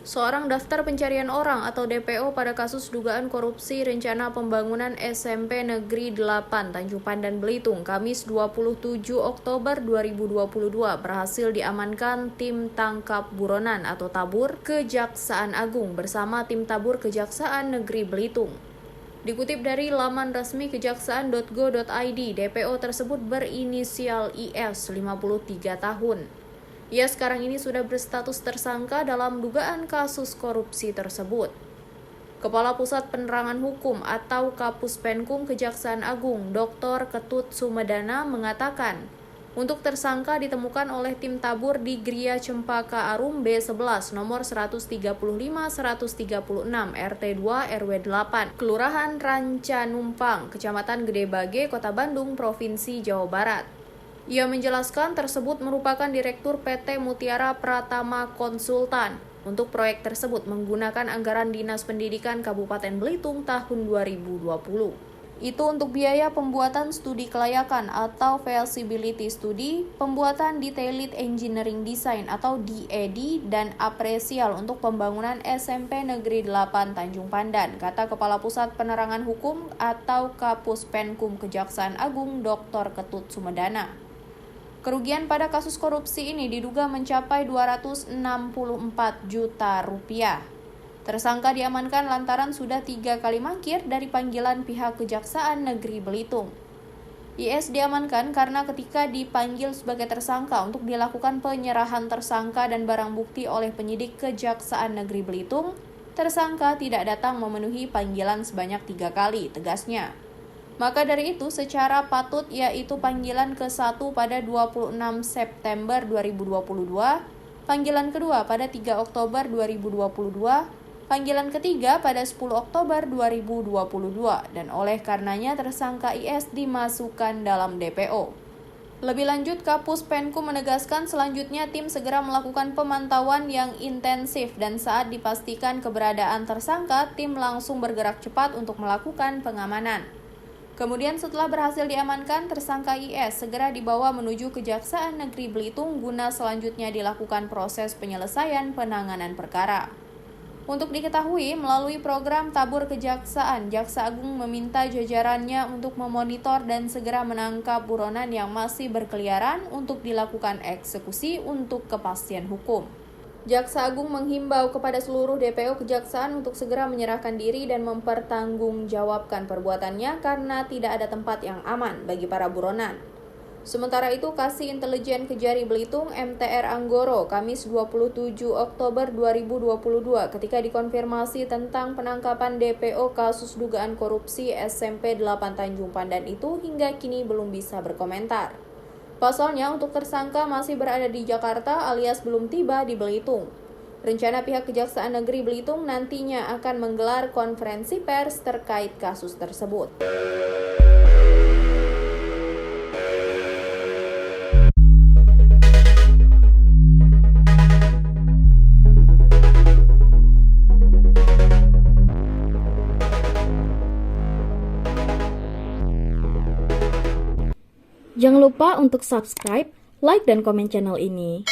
Seorang daftar pencarian orang atau DPO pada kasus dugaan korupsi rencana pembangunan SMP Negeri 8 Tanjung Pandan Belitung Kamis 27 Oktober 2022 berhasil diamankan tim tangkap buronan atau tabur Kejaksaan Agung bersama tim tabur Kejaksaan Negeri Belitung. Dikutip dari laman resmi kejaksaan.go.id, DPO tersebut berinisial IS 53 tahun. Ia sekarang ini sudah berstatus tersangka dalam dugaan kasus korupsi tersebut. Kepala Pusat Penerangan Hukum atau Kapus Penkum Kejaksaan Agung, Dr. Ketut Sumedana mengatakan, untuk tersangka ditemukan oleh tim tabur di Gria Cempaka Arum B11 nomor 135-136 RT 2 RW 8, Kelurahan Ranca Numpang, Kecamatan Gede Bage, Kota Bandung, Provinsi Jawa Barat. Ia menjelaskan tersebut merupakan Direktur PT Mutiara Pratama Konsultan. Untuk proyek tersebut menggunakan anggaran Dinas Pendidikan Kabupaten Belitung tahun 2020. Itu untuk biaya pembuatan studi kelayakan atau feasibility study, pembuatan detailed engineering design atau DED, dan apresial untuk pembangunan SMP Negeri 8 Tanjung Pandan, kata Kepala Pusat Penerangan Hukum atau Kapus Penkum Kejaksaan Agung Dr. Ketut Sumedana. Kerugian pada kasus korupsi ini diduga mencapai 264 juta rupiah. Tersangka diamankan lantaran sudah 3 kali mangkir dari panggilan pihak Kejaksaan Negeri Belitung. IS diamankan karena ketika dipanggil sebagai tersangka untuk dilakukan penyerahan tersangka dan barang bukti oleh penyidik Kejaksaan Negeri Belitung, tersangka tidak datang memenuhi panggilan sebanyak 3 kali, tegasnya. Maka dari itu, secara patut yaitu panggilan ke-1 pada 26 September 2022, panggilan kedua pada 3 Oktober 2022, panggilan ketiga pada 10 Oktober 2022, dan oleh karenanya tersangka IS dimasukkan dalam DPO. Lebih lanjut, Kapus Penkum menegaskan selanjutnya tim segera melakukan pemantauan yang intensif dan saat dipastikan keberadaan tersangka, tim langsung bergerak cepat untuk melakukan pengamanan. Kemudian setelah berhasil diamankan, tersangka IS segera dibawa menuju Kejaksaan Negeri Belitung guna selanjutnya dilakukan proses penyelesaian penanganan perkara. Untuk diketahui, melalui program tabur kejaksaan, Jaksa Agung meminta jajarannya untuk memonitor dan segera menangkap buronan yang masih berkeliaran untuk dilakukan eksekusi untuk kepastian hukum. Jaksa Agung menghimbau kepada seluruh DPO Kejaksaan untuk segera menyerahkan diri dan mempertanggungjawabkan perbuatannya karena tidak ada tempat yang aman bagi para buronan. Sementara itu, Kasih Intelijen Kejari Belitung MTR Anggoro Kamis 27 Oktober 2022 ketika dikonfirmasi tentang penangkapan DPO kasus dugaan korupsi SMP 8 Tanjung Pandan itu hingga kini belum bisa berkomentar. Pasalnya, untuk tersangka masih berada di Jakarta alias belum tiba di Belitung. Rencana pihak Kejaksaan Negeri Belitung nantinya akan menggelar konferensi pers terkait kasus tersebut. Jangan lupa untuk subscribe, like, dan komen channel ini.